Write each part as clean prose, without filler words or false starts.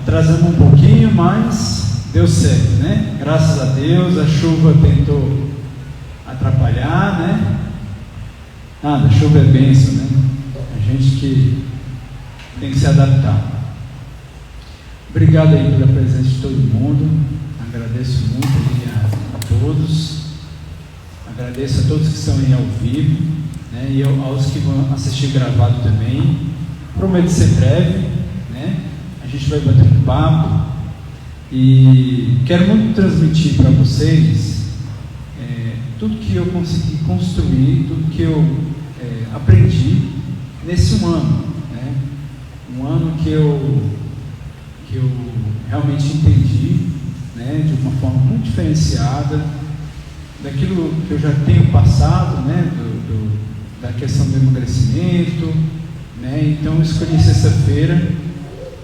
Atrasamos um pouquinho, mas deu certo, né? Graças a Deus. A chuva tentou atrapalhar, né? A chuva é bênção, né? A gente que tem que se adaptar. Obrigado aí pela presença de todo mundo. Agradeço muito aí a todos. Agradeço a todos que estão aí ao vivo, né? E aos que vão assistir gravado também. Prometo ser breve, né? A gente vai bater um papo e quero muito transmitir para vocês tudo que eu consegui construir, tudo que eu aprendi nesse um ano, né? Um ano que eu realmente entendi, né, de uma forma muito diferenciada daquilo que eu já tenho passado, né, da questão do emagrecimento, né. Então eu escolhi sexta-feira,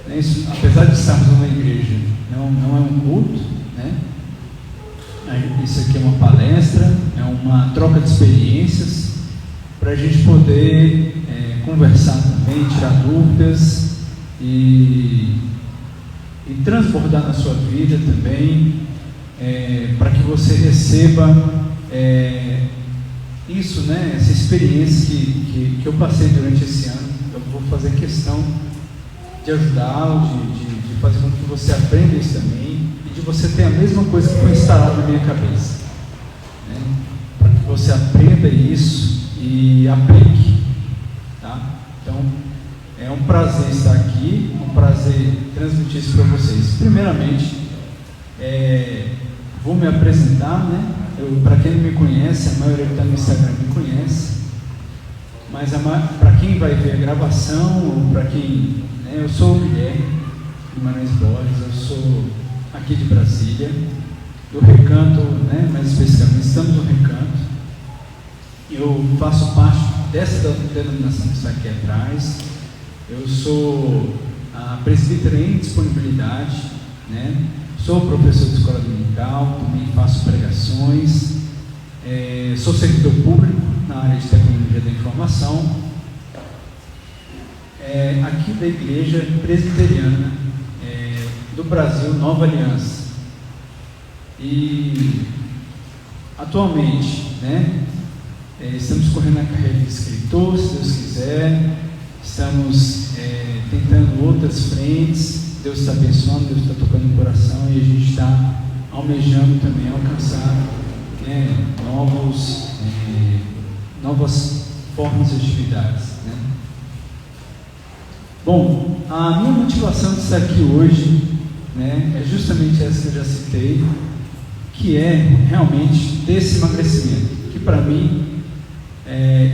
né, isso, apesar de estarmos numa igreja, não é um culto, né, isso aqui é uma palestra, é uma troca de experiências para a gente poder conversar também, tirar dúvidas e transbordar na sua vida também, para que você receba isso, né, essa experiência que eu passei durante esse ano. Eu vou fazer questão de ajudá-lo, de fazer com que você aprenda isso também, e de você ter a mesma coisa que foi instalada na minha cabeça, né, para que você aprenda isso e aplique, tá? Então, é um prazer estar aqui, um prazer transmitir isso para vocês. Primeiramente, vou me apresentar, né? Para quem não me conhece, a maioria que está no Instagram me conhece, mas para quem vai ver a gravação, ou para quem, né, eu sou o Guilherme Guimarães Borges, eu sou aqui de Brasília, do Recanto, né, mais especificamente, estamos no Recanto. Eu faço parte dessa denominação que está aqui atrás. Eu sou a presbítero em disponibilidade, né? Sou professor de escola dominical, também faço pregações, sou servidor público na área de tecnologia da informação, aqui da Igreja Presbiteriana do Brasil, Nova Aliança. E atualmente, né, estamos correndo a carreira de escritor, se Deus quiser. Estamos tentando outras frentes. Deus está abençoando, Deus está tocando no coração, e a gente está almejando também alcançar, né, novas formas de atividades, né? Bom, a minha motivação de estar aqui hoje, né, é justamente essa que eu já citei, que é realmente desse emagrecimento, que para mim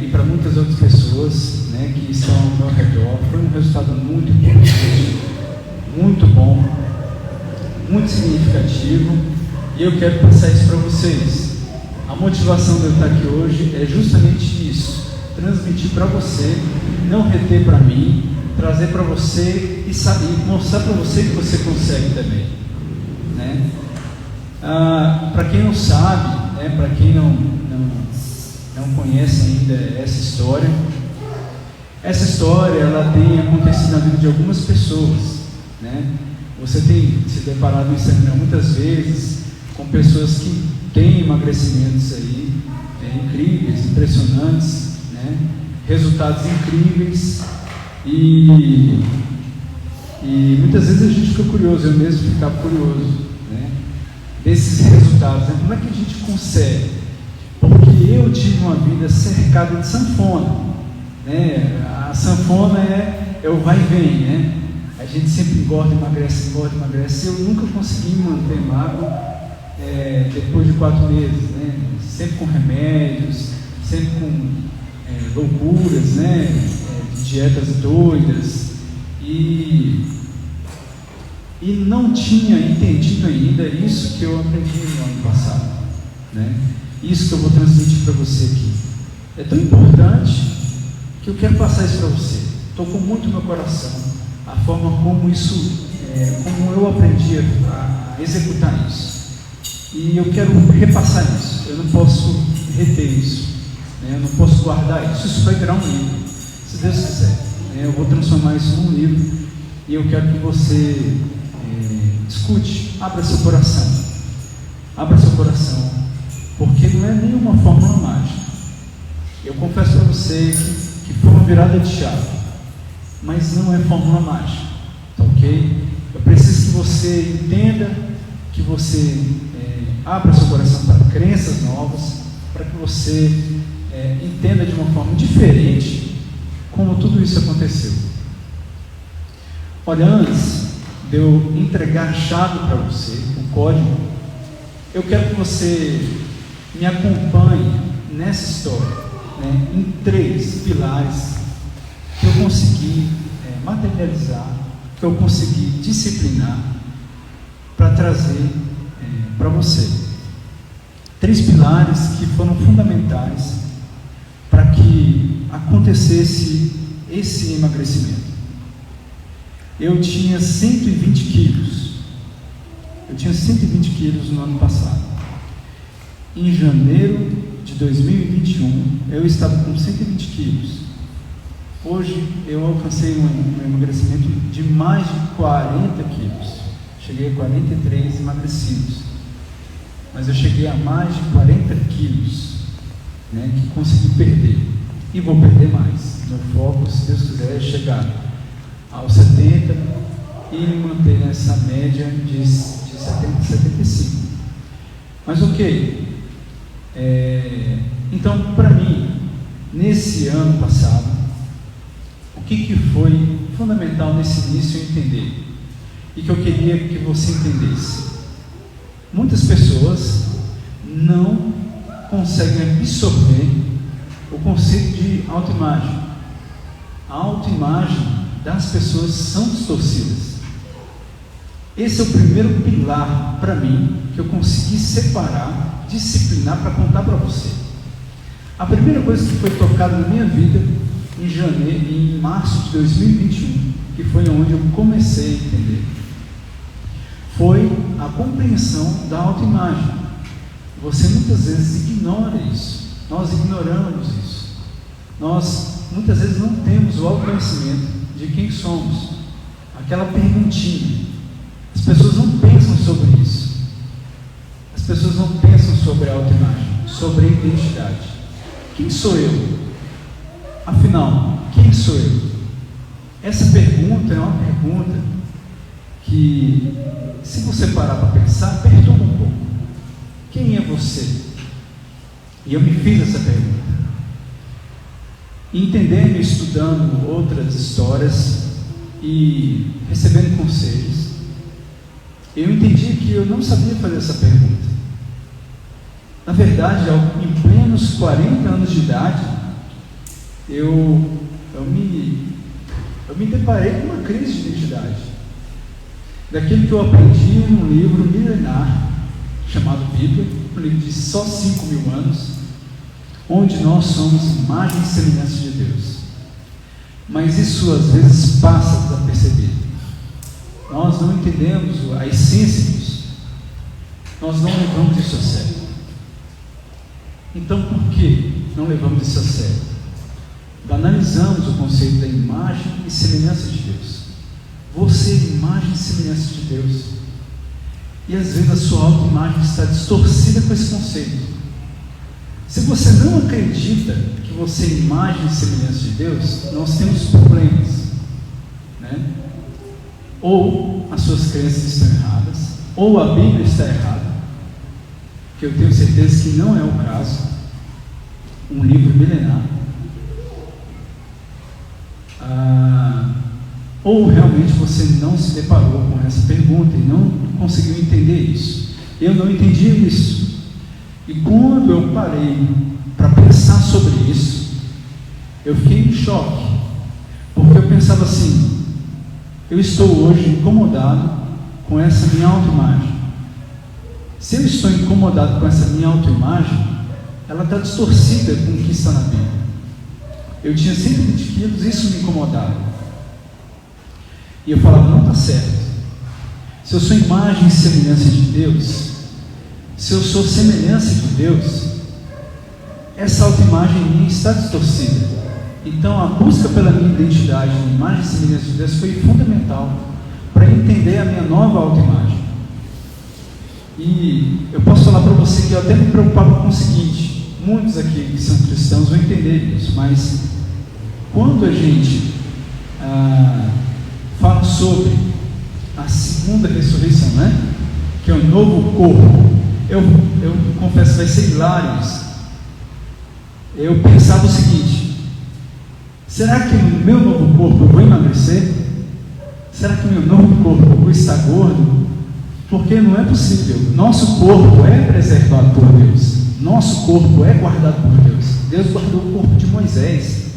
e para muitas outras pessoas, né, que estão ao meu redor, foi um resultado muito importante, muito bom, muito significativo, e eu quero passar isso para vocês. A motivação de eu estar aqui hoje é justamente isso: transmitir para você, não reter para mim, trazer para você e mostrar para você que você consegue também, né? Para quem não sabe, né, para quem não conhece ainda essa história ela tem acontecido na vida de algumas pessoas, né? Você tem se deparado no Instagram muitas vezes com pessoas que têm emagrecimentos aí incríveis, impressionantes, né? Resultados incríveis, e muitas vezes a gente fica curioso, eu mesmo ficava curioso, né, desses resultados, né? Como é que a gente consegue? Porque eu tive uma vida cercada de sanfona, né? A sanfona é o vai e vem, né? A gente sempre engorda, emagrece. Eu nunca consegui me manter magro depois de 4 meses, né? Sempre com remédios, sempre com loucuras, né? Dietas doidas, e não tinha entendido ainda isso que eu aprendi no ano passado, né? Isso que eu vou transmitir para você aqui é tão importante que eu quero passar isso para você. Tocou muito no meu coração a forma como como eu aprendi a executar isso, e eu quero repassar isso. Eu não posso reter isso, né? Eu não posso guardar isso. Isso vai virar um livro, se Deus quiser, né? Eu vou transformar isso num livro, e eu quero que você escute, abra seu coração. Abra seu coração, porque não é nenhuma fórmula mágica. Eu confesso para você que foi uma virada de chave, mas não é fórmula mágica, tá ok? Eu preciso que você entenda, que você abra seu coração para crenças novas, para que você entenda de uma forma diferente como tudo isso aconteceu. Olha, antes de eu entregar a chave para você, o código, eu quero que você me acompanhe nessa história, né, em 3 pilares que eu consegui materializar, que eu consegui disciplinar para trazer para você. 3 pilares que foram fundamentais para que acontecesse esse emagrecimento. Eu tinha 120 quilos. Eu tinha 120 quilos no ano passado. Em janeiro de 2021, eu estava com 120 quilos. Hoje eu alcancei um emagrecimento de mais de 40 quilos. Cheguei a 43 emagrecidos. Mas eu cheguei a mais de 40 quilos, né, que consegui perder. E vou perder mais. Meu foco, se Deus quiser, é chegar aos 70 e me manter nessa média de 70 75. Mas ok. Então, para mim, nesse ano passado, o que foi fundamental nesse início eu entender, e que eu queria que você entendesse: muitas pessoas não conseguem absorver o conceito de autoimagem. A autoimagem das pessoas são distorcidas. Esse é o primeiro pilar para mim que eu consegui separar, disciplinar para contar para você. A primeira coisa que foi tocada na minha vida em março de 2021, que foi onde eu comecei a entender, foi a compreensão da autoimagem. Você muitas vezes ignora isso. Nós ignoramos isso. Nós muitas vezes não temos o autoconhecimento de quem somos. Aquela perguntinha. As pessoas não pensam sobre isso. As pessoas não pensam sobre a autoimagem, sobre a identidade. Quem sou eu? Afinal, quem sou eu? Essa pergunta é uma pergunta que, se você parar para pensar, perturba um pouco. Quem é você? E eu me fiz essa pergunta. Entendendo e estudando outras histórias e recebendo conselhos, eu entendi que eu não sabia fazer essa pergunta. Na verdade, em plenos 40 anos de idade, eu me deparei com uma crise de identidade. Daquilo que eu aprendi em um livro milenar, chamado Bíblia, um livro de só 5.000 anos, onde nós somos imagem e semelhança de Deus. Mas isso às vezes passa desapercebido. Nós não entendemos a essência disso. Nós não levamos isso a sério. Então, por que não levamos isso a sério? Banalizamos o conceito da imagem e semelhança de Deus. Você é imagem e semelhança de Deus. E às vezes a sua autoimagem está distorcida com esse conceito. Se você não acredita que você é imagem e semelhança de Deus, nós temos problemas, né? Ou as suas crenças estão erradas, ou a Bíblia está errada, que eu tenho certeza que não é o caso. Um livro milenar. Ou realmente você não se deparou com essa pergunta e não conseguiu entender isso. Eu não entendi isso. E quando eu parei para pensar sobre isso, eu fiquei em choque, porque eu pensava assim: eu estou hoje incomodado com essa minha autoimagem. Se eu estou incomodado com essa minha autoimagem, ela está distorcida com o que está na Bíblia. Eu tinha 120 quilos, isso me incomodava. E eu falava: não está certo. Se eu sou imagem e semelhança de Deus, se eu sou semelhança de Deus, essa autoimagem minha está distorcida. Então a busca pela minha identidade, imagem e semelhança de Deus, foi fundamental para para entender a minha nova autoimagem. E eu posso falar para você que eu até me preocupava com o seguinte: muitos aqui que são cristãos vão entender isso, mas quando a gente fala sobre a segunda ressurreição, né? Que é o novo corpo, eu confesso que vai ser hilário isso. Eu pensava o seguinte: será que no meu novo corpo eu vou emagrecer? Será que no meu novo corpo eu vou estar gordo? Porque não é possível. Nosso corpo é preservado por Deus. Nosso corpo é guardado por Deus. Deus guardou o corpo de Moisés.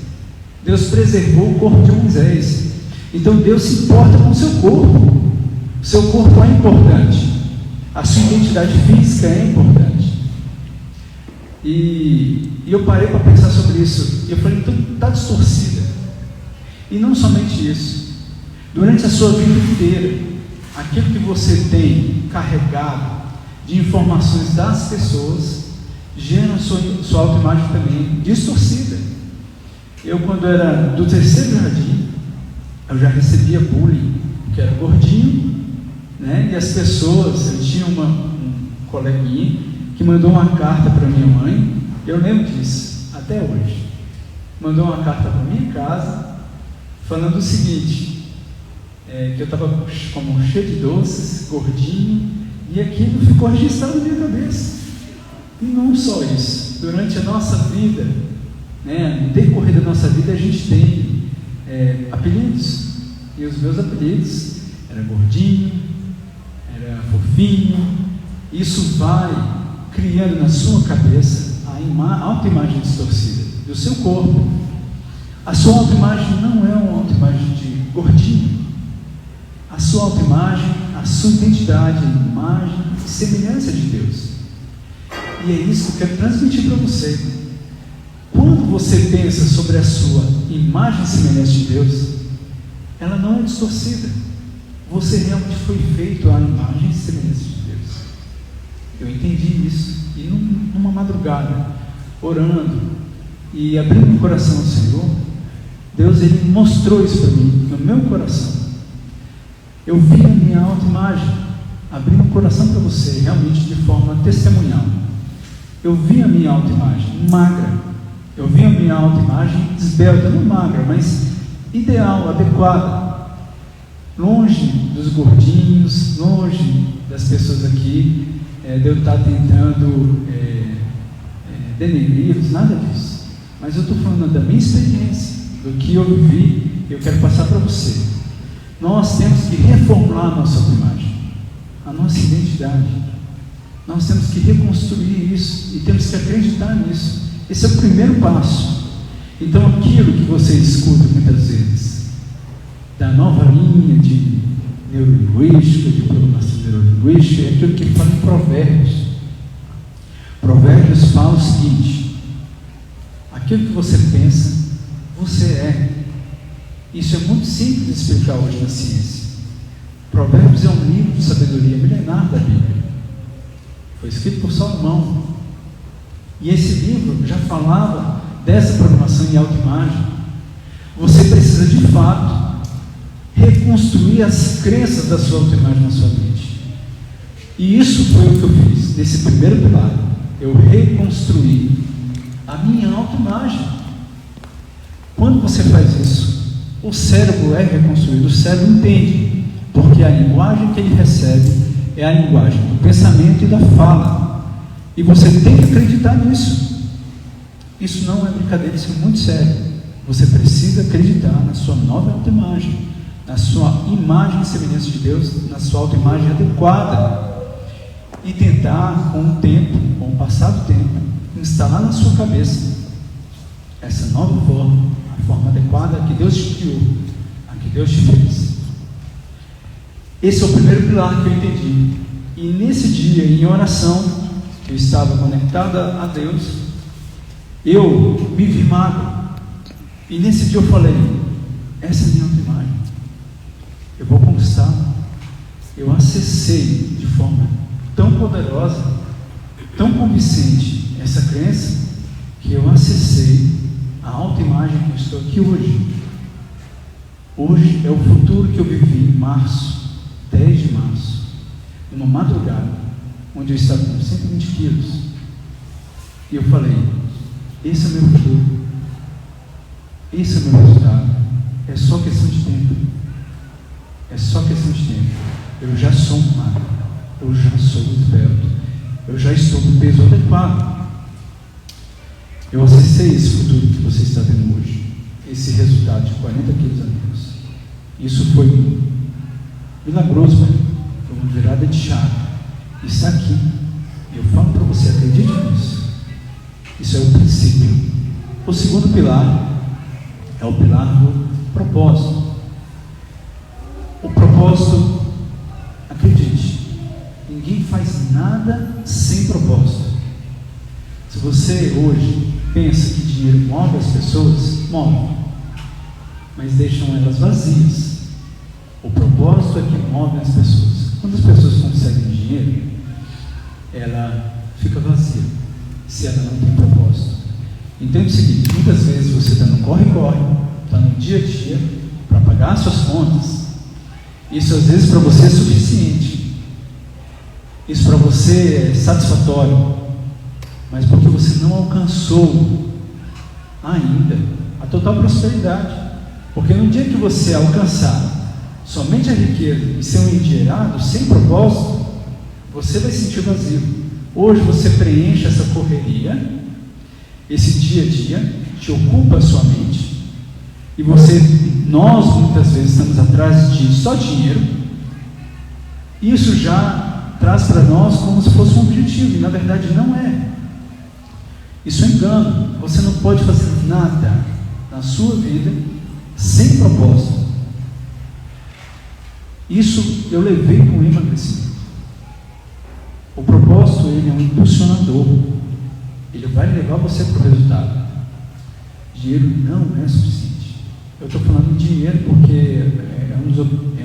Deus preservou o corpo de Moisés. Então Deus se importa com o seu corpo. O seu corpo é importante. A sua identidade física é importante. E eu parei para pensar sobre isso. E eu falei, então está distorcida. E não somente isso. Durante a sua vida inteira, aquilo que você tem carregado de informações das pessoas gera sua autoimagem também distorcida. Eu, quando era do terceiro jardim, eu já recebia bullying, porque era gordinho, né? E as pessoas, eu tinha um coleguinha que mandou uma carta para minha mãe, eu lembro disso até hoje. Mandou uma carta para minha casa falando o seguinte: que eu estava como cheio de doces, gordinho, e aquilo ficou registrado na minha cabeça. E não só isso, durante a nossa vida, né, no decorrer da nossa vida, a gente tem apelidos, e os meus apelidos era gordinho, era fofinho. Isso vai criando na sua cabeça a autoimagem distorcida do seu corpo. A sua autoimagem não é uma autoimagem de gordinho. A sua autoimagem, a sua identidade, a imagem e semelhança de Deus. E é isso que eu quero transmitir para você. Quando você pensa sobre a sua imagem e semelhança de Deus, ela não é distorcida. Você realmente foi feito à imagem e semelhança de Deus. Eu entendi isso. E numa madrugada, orando e abrindo meu coração ao Senhor, Deus ele mostrou isso para mim, no meu coração. Eu vi a minha autoimagem, abrindo o coração para você, realmente de forma testemunhal. Eu vi a minha autoimagem magra, eu vi a minha autoimagem esbelta, não magra, mas ideal, adequada, longe dos gordinhos, longe das pessoas aqui, de eu estar tentando denegri-los, nada disso. Mas eu estou falando da minha experiência, do que eu vivi, e eu quero passar para você. Nós temos que reformular a nossa autoimagem, a nossa identidade. Nós temos que reconstruir isso e temos que acreditar nisso. Esse é o primeiro passo. Então, aquilo que você escuta muitas vezes da nova linha de neurolinguística, de programação neurolinguística, é aquilo que fala em Provérbios. Provérbios fala o seguinte: aquilo que você pensa, você é. Isso é muito simples de explicar hoje na ciência. Provérbios é um livro de sabedoria milenar da Bíblia. Foi escrito por Salomão. E esse livro já falava dessa programação em autoimagem. Você precisa de fato reconstruir as crenças da sua autoimagem na sua mente. E isso foi o que eu fiz nesse primeiro pilar. Eu reconstruí a minha autoimagem. Quando você faz isso, o cérebro é reconstruído, o cérebro entende, porque a linguagem que ele recebe é a linguagem do pensamento e da fala, e você tem que acreditar nisso. Isso não é brincadeira, isso é muito sério. Você precisa acreditar na sua nova autoimagem, na sua imagem e semelhança de Deus, na sua autoimagem adequada, e tentar com o tempo, com o passar do tempo, instalar na sua cabeça essa nova forma, a forma adequada que Deus te criou, a que Deus te fez. Esse é o primeiro pilar que eu entendi. E nesse dia, em oração, eu estava conectado a Deus, eu me vi magro. E nesse dia eu falei: essa é a minha autoimagem, eu vou conquistar. Eu acessei de forma tão poderosa, tão convincente essa crença, que eu acessei a autoimagem que eu estou aqui hoje. Hoje é o futuro que eu vivi em março 10 de março, numa madrugada, onde eu estava com 120 quilos. E eu falei: esse é o meu futuro, esse é o meu resultado. É só questão de tempo. É só questão de tempo. Eu já sou magro, eu já sou esbelto, eu já estou no peso adequado. Eu acessei esse futuro que você está vendo hoje, esse resultado de 40 quilos a menos. Isso foi milagroso, velho. Foi uma virada de chave. Está aqui. Eu falo para você, acredite nisso. Isso é o princípio. O segundo pilar é o pilar do propósito. O propósito, acredite, ninguém faz nada sem propósito. Se você hoje pensa que dinheiro move as pessoas, move, mas deixam elas vazias. O propósito é que move as pessoas. Quando as pessoas conseguem dinheiro, ela fica vazia, se ela não tem propósito. Entende o seguinte: muitas vezes você está no corre-corre, está no dia a dia, para pagar as suas contas. Isso às vezes para você é suficiente, isso para você é satisfatório, mas porque você não alcançou ainda a total prosperidade. Porque no dia que você alcançar somente a riqueza e ser um endinheirado, sem propósito, você vai sentir vazio. Hoje você preenche essa correria, esse dia a dia, te ocupa a sua mente, e nós muitas vezes estamos atrás de só dinheiro. Isso já traz para nós como se fosse um objetivo, e na verdade não é. Isso é engano. Você não pode fazer nada na sua vida sem propósito. Isso eu levei com o emagrecimento. O propósito, ele é um impulsionador. Ele vai levar você para o resultado. Dinheiro não é suficiente. Eu estou falando de dinheiro porque é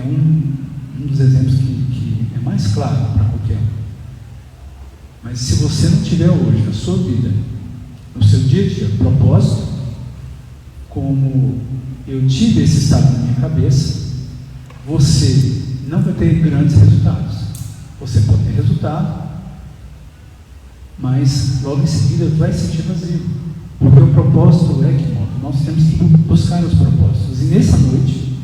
um dos exemplos que é mais claro para qualquer um. Mas se você não tiver hoje na sua vida, no seu dia a dia, propósito, como eu tive esse estado na minha cabeça, você não vai ter grandes resultados. Você pode ter resultado, mas logo em seguida vai sentir vazio, porque o propósito é que move. Nós temos que buscar os propósitos. E nessa noite,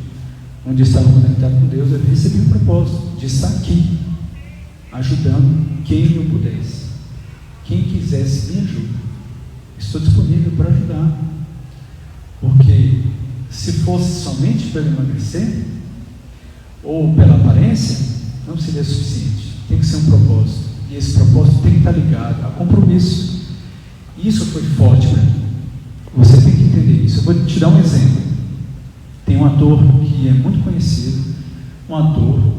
onde eu estava conectado com Deus, eu recebi o propósito de estar aqui, ajudando quem eu pudesse. Quem quisesse me ajuda. Estou disponível para ajudar. Porque se fosse somente pelo emagrecer, ou pela aparência, não seria suficiente. Tem que ser um propósito. E esse propósito tem que estar ligado a compromisso. Isso foi forte para mim. Você tem que entender isso. Eu vou te dar um exemplo. Tem um ator que é muito conhecido, um ator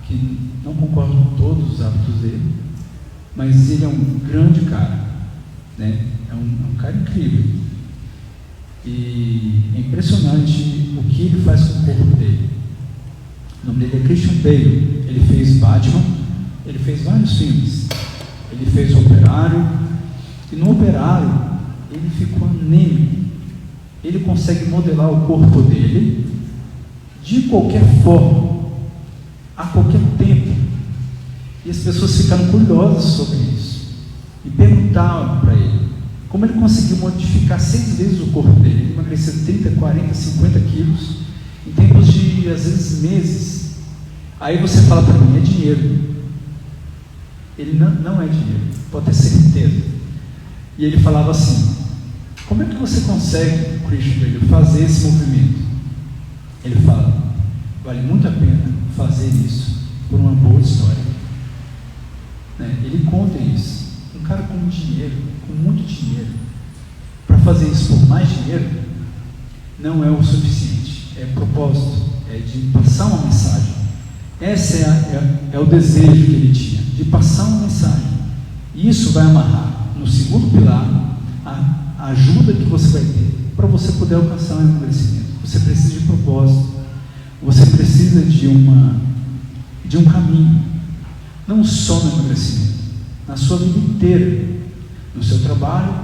que não concordo com todos os hábitos dele, mas ele é um grande cara, né? É um cara incrível. E é impressionante o que ele faz com o corpo dele. O nome dele é Christian Bale. Ele fez Batman, ele fez vários filmes. Ele fez O Operário, e no Operário ele ficou anêmico. Ele consegue modelar o corpo dele de qualquer forma, a qualquer tempo. E as pessoas ficaram curiosas sobre isso e perguntavam para ele como ele conseguiu modificar 6 vezes o corpo dele. Ele emagreceu 30, 40, 50 quilos em tempos de, às vezes, meses. Aí você fala para mim: é dinheiro. Ele não é dinheiro, pode ter certeza. E ele falava assim: como é que você consegue, Christian, fazer esse movimento? Ele fala: vale muito a pena fazer isso por uma boa história. Né? Ele conta isso. Um cara com dinheiro, com muito dinheiro, para fazer isso por mais dinheiro, não é o suficiente. É propósito, é de passar uma mensagem. Esse é o desejo que ele tinha, de passar uma mensagem. E isso vai amarrar no segundo pilar a ajuda que você vai ter para você poder alcançar o emagrecimento. Você precisa de propósito, você precisa de um caminho, não só no emagrecimento, na sua vida inteira, no seu trabalho,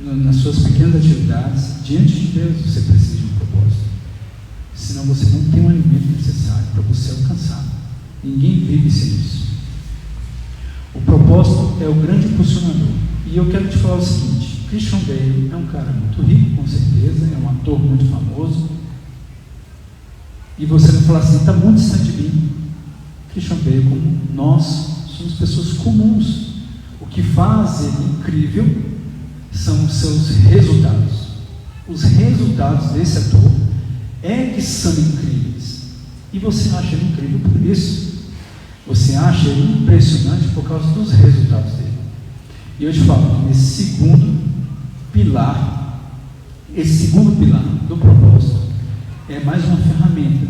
nas suas pequenas atividades, diante de Deus você precisa de um propósito. senão você não tem o alimento necessário para você alcançar. Ninguém vive sem isso. O propósito é o grande impulsionador. E eu quero te falar o seguinte: Christian Bale é um cara muito rico, com certeza, é um ator muito famoso. E você vai falar assim, está muito distante de mim. Christian Bale, como nós, somos pessoas comuns. O que faz ele incrível são os seus resultados. Os resultados desse ator é que são incríveis. E você acha ele incrível por isso. Você acha ele impressionante por causa dos resultados dele. E eu te falo, esse segundo pilar do propósito é mais uma ferramenta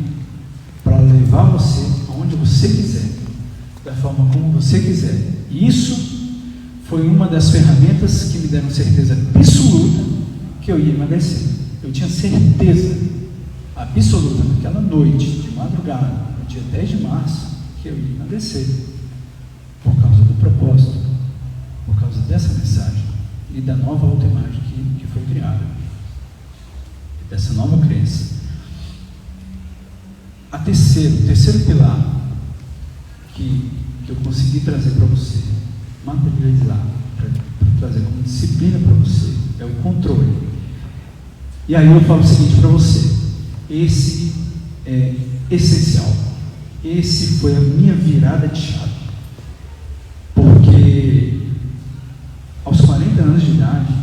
para levar você aonde você quiser, da forma como você quiser. E isso foi uma das ferramentas que me deram certeza absoluta que eu ia emagrecer. Eu tinha certeza absoluta naquela noite, de madrugada, no dia 10 de março, que eu ia emagrecer, por causa do propósito, por causa dessa mensagem e da nova autoimagem que foi criada, dessa nova crença. O terceiro pilar que eu consegui trazer para você, materializar, para trazer como disciplina para você, é o controle. E aí eu falo o seguinte para você: esse é essencial. Esse foi a minha virada de chave, porque aos 40 anos de idade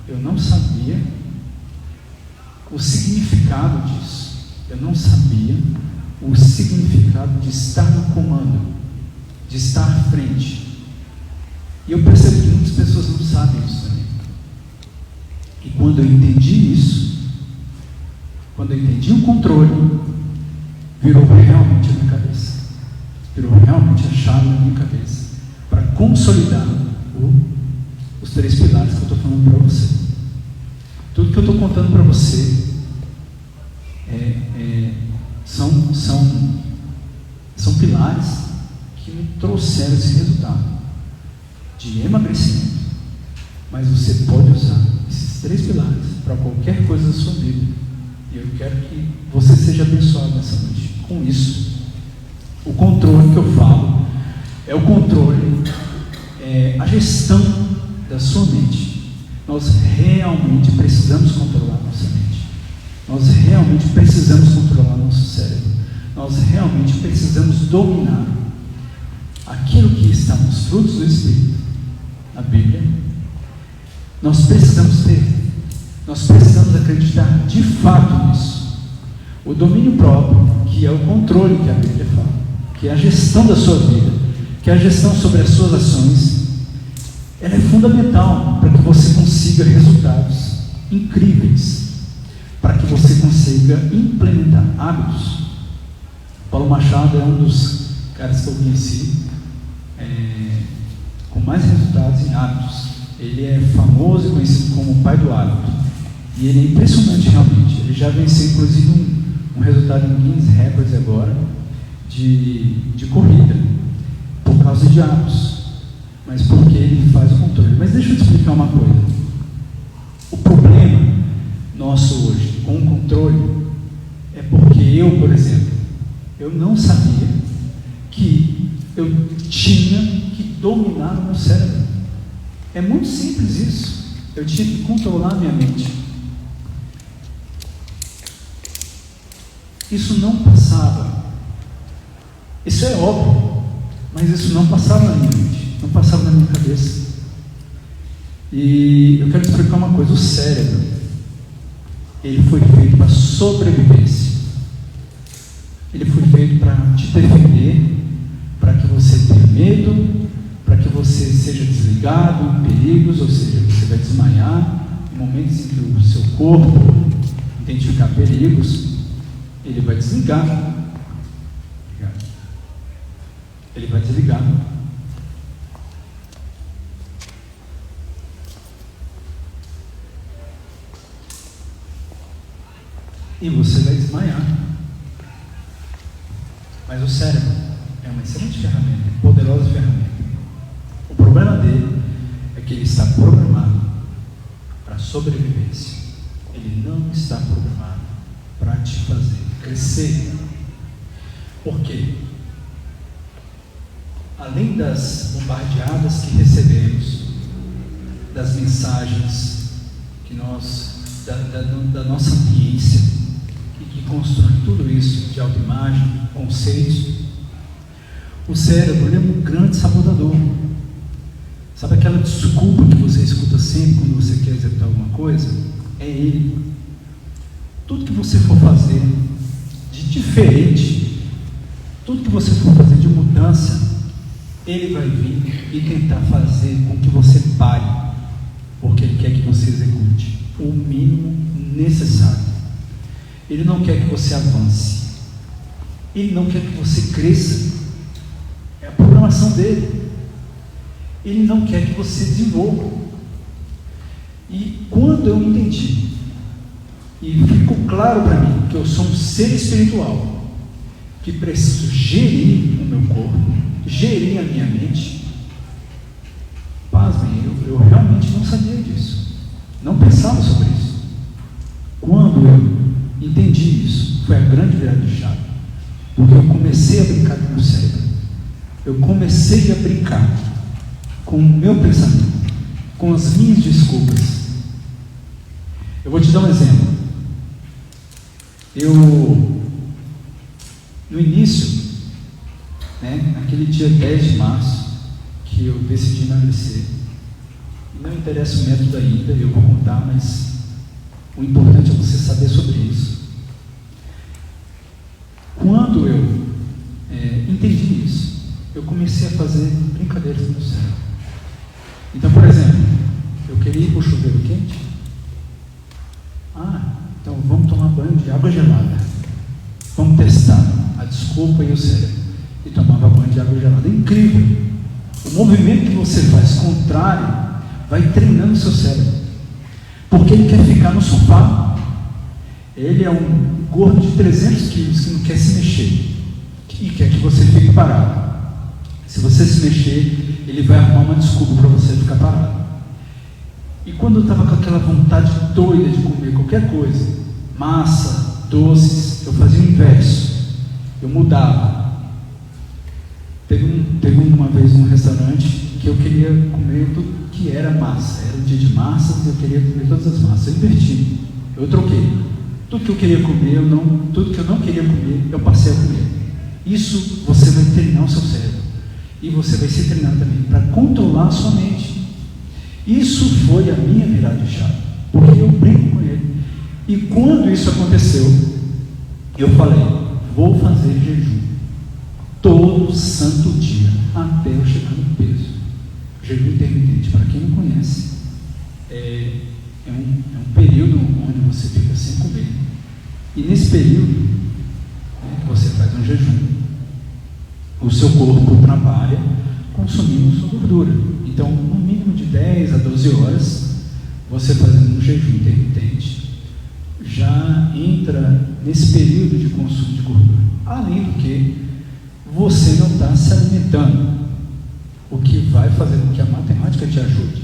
eu não sabia o significado disso. Eu não sabia o significado de estar no comando, de estar à frente. E eu percebi que muitas pessoas não sabem isso também. E quando eu entendi isso, quando eu entendi o controle, virou realmente a minha cabeça. Virou realmente a chave na minha cabeça para consolidar os 3 pilares que eu estou falando para você. Tudo que eu estou contando para você são pilares que me trouxeram esse resultado de emagrecimento. Mas você pode usar esses 3 pilares para qualquer coisa da sua vida. E eu quero que você seja abençoado nessa noite com isso. O controle que eu falo é o controle, a gestão da sua mente. Nós realmente precisamos controlar a nossa mente. Nós realmente precisamos controlar nosso cérebro. Nós realmente precisamos dominar aquilo que está nos frutos do Espírito, na Bíblia. Nós precisamos acreditar de fato nisso. O domínio próprio, que é o controle que a Bíblia fala, que é a gestão da sua vida, que é a gestão sobre as suas ações, ela é fundamental para que você consiga resultados incríveis, para que você consiga implementar hábitos. Paulo Machado é um dos caras que eu conheci com mais resultados em hábitos. Ele é famoso e conhecido como o pai do hábito, e ele é impressionante realmente. Ele já venceu inclusive um resultado em Guinness Records agora de corrida, por causa de hábitos, mas porque ele faz o controle. Mas deixa eu te explicar uma coisa. O problema nosso hoje com o controle é porque eu, por exemplo, eu não sabia que eu tinha que dominar o meu cérebro. É muito simples isso. Eu tinha que controlar a minha mente. Isso não passava. Isso é óbvio, mas isso não passava na minha mente, não passava na minha cabeça. E eu quero te explicar uma coisa: o cérebro, ele foi feito para sobrevivência. Ele foi feito para te defender, para que você tenha medo, para que você seja desligado em perigos, ou seja, você vai desmaiar em momentos em que o seu corpo identificar perigos, ele vai desligar. Ele vai desligar. E você vai desmaiar. Mas o cérebro é uma excelente ferramenta, poderosa ferramenta. O problema dele é que ele está programado para sobrevivência. Ele não está programado para te fazer crescer. Por quê? Além das bombardeadas que recebemos, das mensagens que da nossa ambiência, que constrói tudo isso de autoimagem, conceitos, o cérebro é um grande sabotador. Sabe aquela desculpa que você escuta sempre quando você quer executar alguma coisa? É ele. Tudo que você for fazer de diferente, tudo que você for fazer de mudança, ele vai vir e tentar fazer com que você pare, porque ele quer que você execute o mínimo necessário. Ele não quer que você avance, ele não quer que você cresça. É a programação dele. Ele não quer que você desenvolva. E quando eu entendi e ficou claro para mim que eu sou um ser espiritual, que preciso gerir o meu corpo, gerir a minha mente, pasmem, eu realmente não sabia disso, não pensava sobre isso. Quando eu entendi isso, foi a grande virada de chave, porque eu comecei a brincar com o meu cérebro, eu comecei a brincar com o meu pensamento, com as minhas desculpas. Eu vou te dar um exemplo. No início, naquele dia 10 de março, que eu decidi emagrecer, não interessa o método ainda, eu vou contar, mas o importante é você saber sobre isso. Quando eu entendi isso, eu comecei a fazer brincadeiras no cérebro. Então, por exemplo, eu queria ir para o chuveiro quente. Então vamos tomar banho de água gelada. Vamos testar a desculpa e o cérebro. E tomava banho de água gelada. É incrível. O movimento que você faz contrário vai treinando o seu cérebro. Porque ele quer ficar no sofá. Ele é um gordo de 300 quilos que não quer se mexer. E quer que você fique parado. Se você se mexer, ele vai arrumar uma desculpa para você ficar parado. E quando eu estava com aquela vontade doida de comer qualquer coisa, massa, doces, eu fazia o inverso. Eu mudava. Teve uma vez um restaurante que eu queria comer tudo que era massa. Era um dia de massas e eu queria comer todas as massas. Eu inverti. Eu troquei. Tudo que eu queria comer, tudo que eu não queria comer, eu passei a comer. Isso você vai treinar o seu cérebro. E você vai se treinar também para controlar a sua mente. Isso foi a minha virada de chave, porque eu brinco com ele. E quando isso aconteceu, eu falei, vou fazer jejum todo santo dia, até eu chegar no peso. Jejum intermitente, para quem não conhece, é um período onde você fica sem comer. E nesse período, você faz um jejum, o seu corpo trabalha consumindo sua gordura. Então, no mínimo de 10 a 12 horas, você fazendo um jejum intermitente, já entra nesse período de consumo de gordura. Além do que, você não está se alimentando, o que vai fazer com que a matemática te ajude,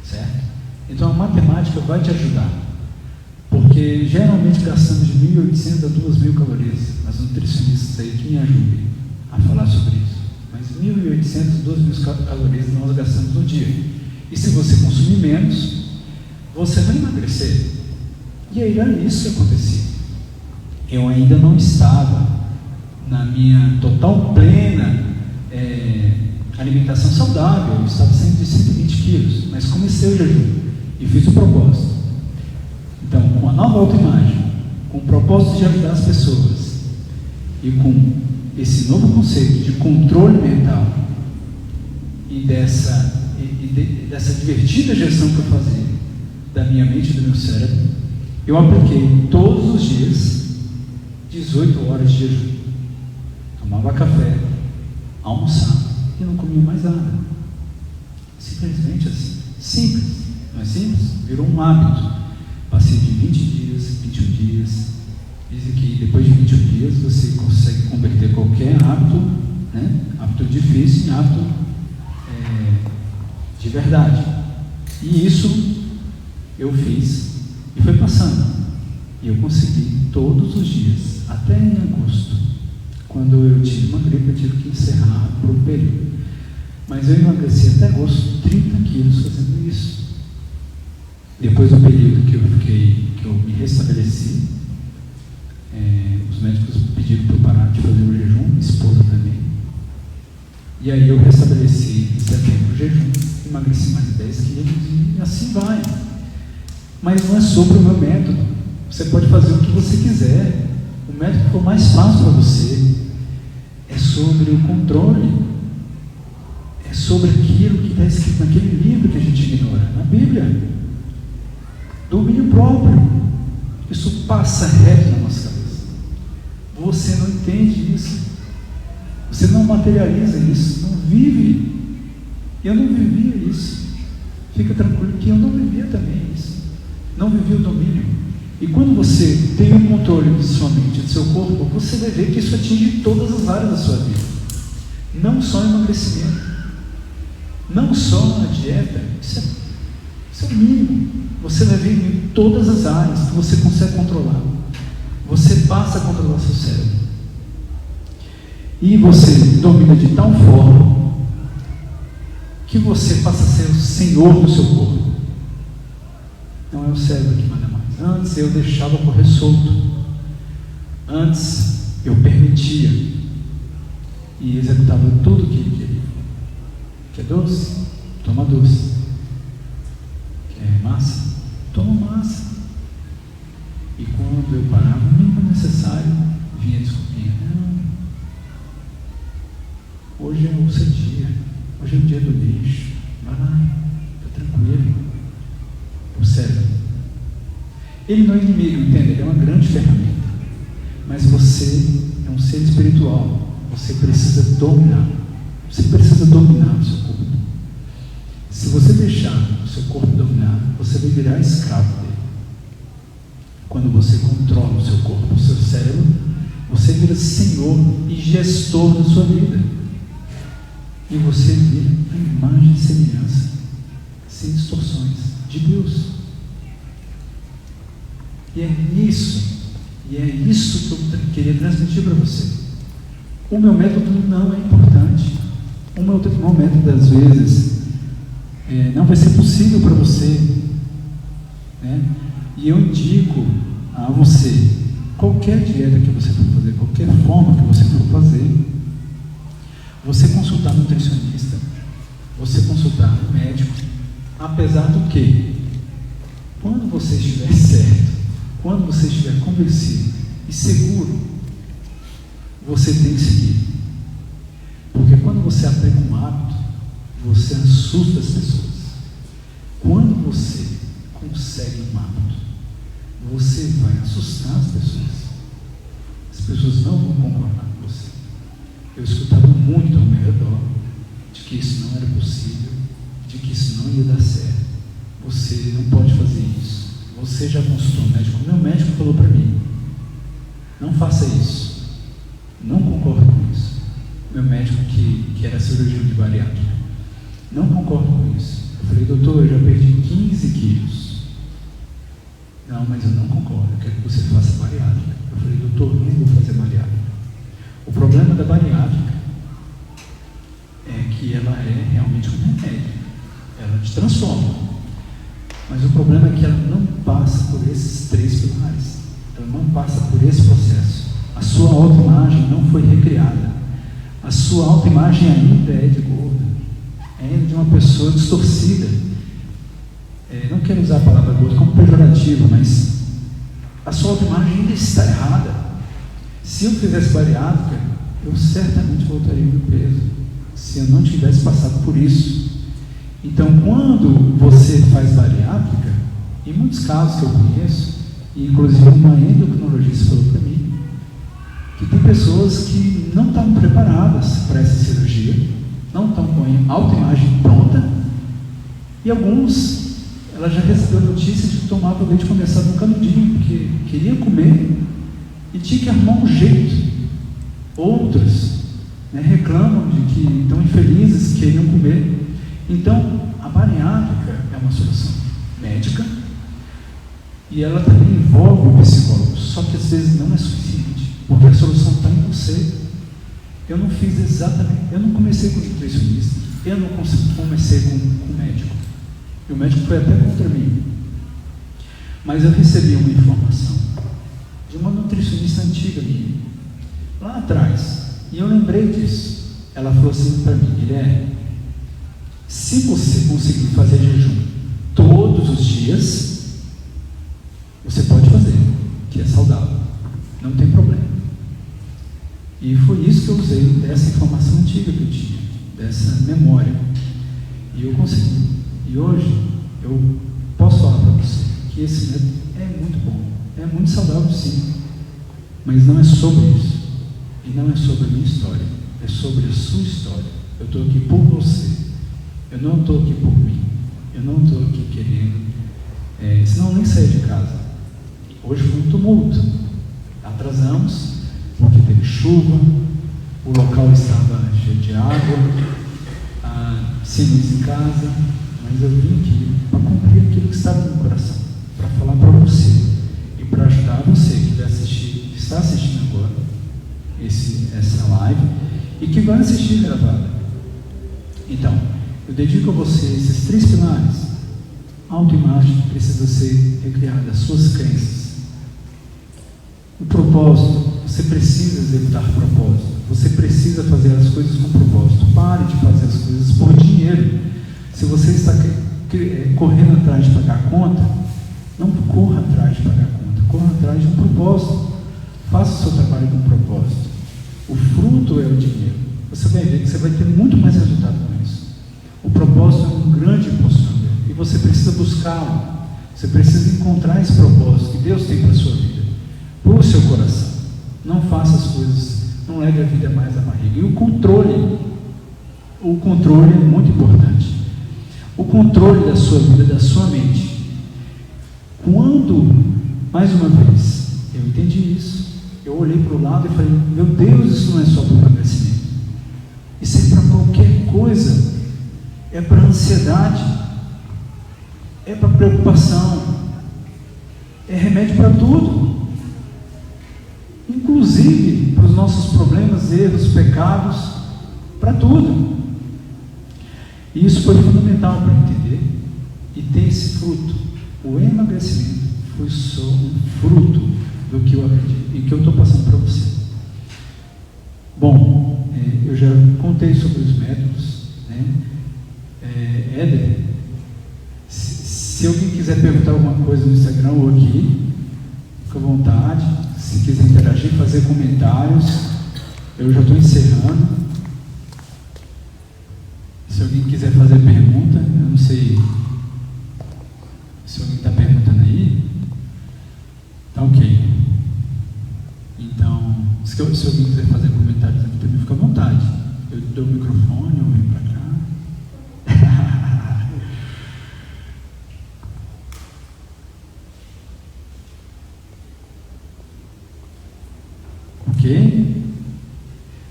certo? Então, a matemática vai te ajudar, porque geralmente gastamos de 1.800 a 2.000 calorias, as nutricionistas aí que me ajudem a falar sobre isso. Mas 1.800, 2.000 calorias nós gastamos no dia. E se você consumir menos, você vai emagrecer. E aí era isso que acontecia. Eu ainda não estava na minha total plena alimentação saudável. Eu estava saindo de 120 quilos, mas comecei o jejum e fiz o propósito. Então, com a nova autoimagem, com o propósito de ajudar as pessoas e com esse novo conceito de controle mental e dessa divertida gestão que eu fazia da minha mente e do meu cérebro, eu apliquei todos os dias 18 horas de jejum. Tomava café, almoçava e não comia mais nada. Simplesmente assim. Simples. Não é simples? Virou um hábito. Passei de 20 dias, 21 dias. Dizem que depois de 21 dias você consegue converter qualquer hábito, hábito difícil, em hábito de verdade. E isso eu fiz e foi passando. E eu consegui todos os dias, até em agosto. Quando eu tive uma gripe, eu tive que encerrar por um período. Mas eu emagreci até agosto 30 quilos fazendo isso. Depois do período que eu me restabeleci, os médicos pediram para eu parar de fazer o jejum, minha esposa também. E aí eu restabeleci em setembro o jejum, emagreci mais 10 quilos e assim vai. Mas não é sobre o meu método. Você pode fazer o que você quiser. O método que for mais fácil para você. É sobre o controle. É sobre aquilo que está escrito naquele livro que a gente ignora, na Bíblia. Domínio próprio. Isso passa reto na nossa cabeça. Você não entende isso. Você não materializa isso. Não vive. Eu não vivia isso. Fica tranquilo que eu não vivia também isso. Não vivia o domínio. E quando você tem o controle de sua mente, do seu corpo, você vai ver que isso atinge todas as áreas da sua vida. Não só o emagrecimento. Não só a dieta. Isso é o mínimo. Você vai ver em todas as áreas que você consegue controlar. Você passa a controlar seu cérebro. E você domina de tal forma que você passa a ser o senhor do seu corpo. Não é o cérebro que manda mais. Antes eu deixava correr solto. Antes eu permitia e executava tudo o que ele queria. Quer doce? Toma doce. Quer massa? Toma massa. E quando eu parava, o mínimo necessário, vinha desculpinha. Não. Hoje é o seu dia. Hoje é o dia do lixo. Vai lá. Está tranquilo. O cérebro. Ele não é inimigo, entende? Ele é uma grande ferramenta. Mas você é um ser espiritual. Você precisa dominar. Você precisa dominar o seu corpo. Se você deixar o seu corpo dominar, você vai virar escravo dele. Quando você controla o seu corpo, o seu cérebro, você vira senhor e gestor da sua vida. E você vira a imagem e semelhança, sem distorções, de Deus. E é isso que eu queria transmitir para você. O meu método não é importante. O meu método, às vezes, não vai ser possível para você, né? E eu indico a você, qualquer dieta que você for fazer, qualquer forma que você for fazer, você consultar um nutricionista, você consultar um médico, apesar do que, quando você estiver certo, quando você estiver convencido e seguro, você tem que seguir. Porque quando você aprende um hábito, você assusta as pessoas. Quando você consegue um hábito, você vai assustar as pessoas. As pessoas não vão concordar com você. Eu escutava muito ao meu redor de que isso não era possível, de que isso não ia dar certo. Você não pode fazer isso. Você já consultou um médico? Meu médico falou para mim: não faça isso. Não concordo com isso. Meu médico que era cirurgião de bariátrica: não concordo com isso. Eu falei: doutor, eu já perdi 15 quilos. Não, mas eu não concordo, eu quero que você faça bariátrica. Eu falei: doutor, não vou fazer bariátrica. O problema da bariátrica é que ela é realmente um remédio, ela te transforma. Mas o problema é que ela não passa por esses 3 pilares, ela não passa por esse processo. A sua autoimagem não foi recriada, a sua autoimagem ainda é de gorda, ainda de uma pessoa distorcida. Não quero usar a palavra gorda como pejorativa, mas a sua autoimagem ainda está errada. Se eu fizesse bariátrica, eu certamente voltaria no peso, se eu não tivesse passado por isso. Então, quando você faz bariátrica, em muitos casos que eu conheço, e inclusive uma endocrinologista falou para mim, que tem pessoas que não estão preparadas para essa cirurgia, não estão com a autoimagem pronta, e alguns, ela já recebeu notícia de que tomava leite condensado no canudinho, porque queria comer e tinha que arrumar um jeito. Outros, né, reclamam de que estão infelizes, queriam comer. Então, a bariátrica é uma solução médica, E ela também envolve o psicólogo, só que às vezes não é suficiente, porque a solução está em você. Eu não fiz exatamente, eu não comecei com nutricionista, eu não comecei com médico, e o médico foi até contra mim, mas eu recebi uma informação de uma nutricionista antiga minha, lá atrás, e eu lembrei disso. Ela falou assim para mim: Guilherme, se você conseguir fazer jejum todos os dias, você pode fazer, que é saudável, não tem problema. E foi isso que eu usei, dessa informação antiga que eu tinha, dessa memória, e eu consegui. E hoje eu posso falar para você que esse método é muito bom, é muito saudável sim, mas não é sobre isso, e não é sobre a minha história, é sobre a sua história. Eu estou aqui por você, eu não estou aqui por mim, eu não estou aqui querendo, senão eu nem saio de casa. Hoje foi um tumulto, atrasamos, porque teve chuva, o local estava cheio de água, sem luz em casa, mas eu vim aqui para cumprir aquilo que estava no meu coração, para falar para você e para ajudar você que vai assistir, que está assistindo agora essa live e que vai assistir gravada. Então, eu dedico a você esses 3 pilares. A autoimagem precisa ser recriada, as suas crenças. O propósito, você precisa executar propósito, você precisa fazer as coisas com propósito. Pare de fazer as coisas por dinheiro. Se você está correndo atrás de pagar a conta, não corra atrás de pagar a conta, corra atrás de um propósito. Faça o seu trabalho com propósito. O fruto é o dinheiro. Você vai ver que você vai ter muito mais resultado com isso. O propósito é um grande impulsionador e você precisa buscá-lo. Você precisa encontrar esse propósito que Deus tem para a sua vida, para o seu coração. Não faça as coisas, não leve a vida mais à barriga. E o controle é muito importante. O controle da sua vida, da sua mente. Quando, mais uma vez, eu entendi isso, eu olhei para o lado e falei: meu Deus, isso não é só para o emagrecimento, isso é para qualquer coisa, é para ansiedade, é para preocupação, é remédio para tudo, inclusive para os nossos problemas, erros, pecados, para tudo. E isso foi fundamental para entender e ter esse fruto. O emagrecimento foi só um fruto do que eu acredito e que eu estou passando para você. Bom, eu já contei sobre os métodos, né? Éder, se alguém quiser perguntar alguma coisa no Instagram ou aqui, fica à vontade. Se quiser interagir, fazer comentários, eu já estou encerrando. Se alguém quiser fazer pergunta, eu não sei se alguém está perguntando aí. Tá ok. Então, se alguém quiser fazer comentários aqui também, fica à vontade. Eu dou o microfone, eu venho para cá. Ok?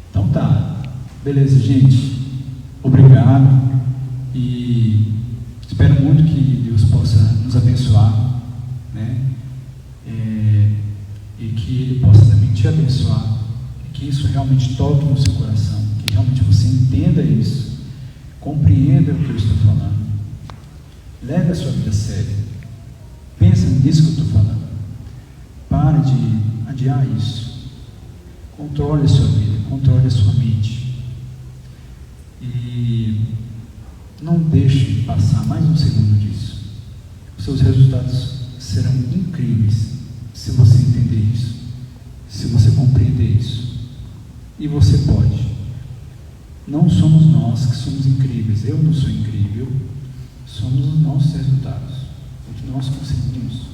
Então tá. Beleza, gente. Obrigado. E espero muito que Deus possa nos abençoar, né? E que Ele possa também te abençoar, que isso realmente toque no seu coração, que realmente você entenda isso, compreenda o que eu estou falando, leve a sua vida a sério, pensa nisso que eu estou falando, pare de adiar isso, controle a sua vida, controle a sua mente, e não deixe passar mais um segundo disso. Os seus resultados serão incríveis se você entender isso, se você compreender isso. E você pode. Não somos nós que somos incríveis, eu não sou incrível, somos os nossos resultados, o que nós conseguimos.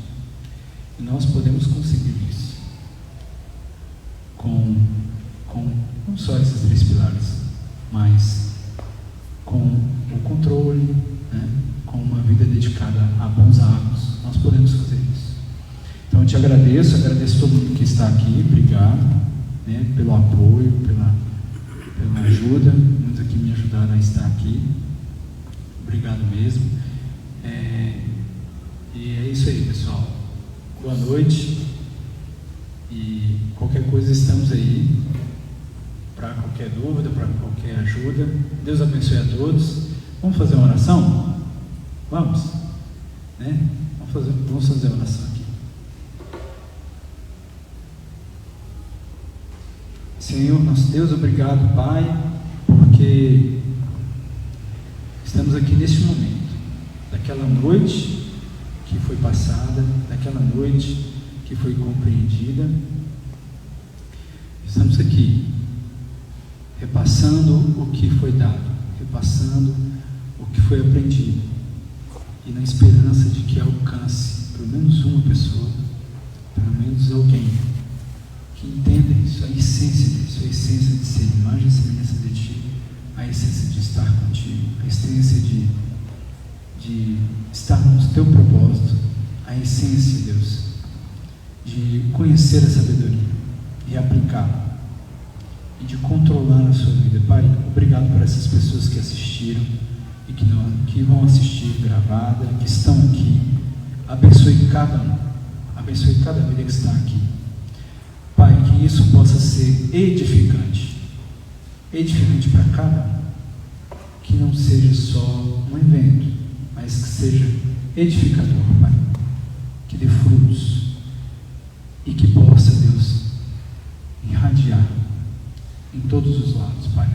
E nós podemos conseguir isso com não só esses 3 pilares, mas com o controle, né? Com uma vida dedicada a bons hábitos, nós podemos fazer isso. Então eu te agradeço todo mundo que está aqui, obrigado, né, pelo apoio, pela ajuda, muitos aqui me ajudaram a estar aqui, obrigado mesmo. E é isso aí, pessoal, boa noite. E qualquer coisa estamos aí para qualquer dúvida, para qualquer ajuda. Deus abençoe a todos. Vamos fazer uma oração? Vamos? Né? Vamos fazer uma oração aqui. Senhor, nosso Deus, obrigado, Pai, porque estamos aqui neste momento, daquela noite que foi passada, daquela noite que foi compreendida. Estamos aqui repassando o que foi dado, repassando o que foi aprendido, e na esperança de que alcance pelo menos uma pessoa, pelo menos alguém que entenda isso, a essência disso, a essência de ser imagem e semelhança de Ti, a essência de estar contigo, a essência de estarmos no Teu propósito, a essência, Deus, de conhecer a sabedoria e aplicá-la, e de controlar a sua vida. Pai, obrigado por essas pessoas que assistiram e que vão assistir gravada, que estão aqui. Abençoe cada um, abençoe cada vida que está aqui. Pai, que isso possa ser edificante para cada um, que não seja só um evento, mas que seja edificador, Pai, que dê frutos e que possa, Deus, irradiar em todos os lados, Pai.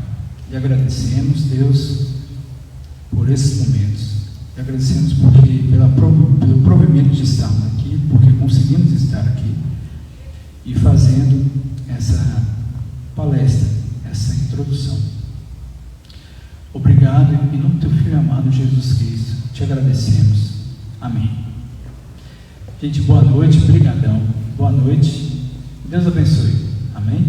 E agradecemos, Deus, por esses momentos, e agradecemos pelo provimento de estarmos aqui, porque conseguimos estar aqui e fazendo essa palestra, essa introdução. Obrigado, em nome do Teu Filho amado Jesus Cristo, te agradecemos. Amém. Gente, boa noite, brigadão, boa noite, Deus abençoe. Amém?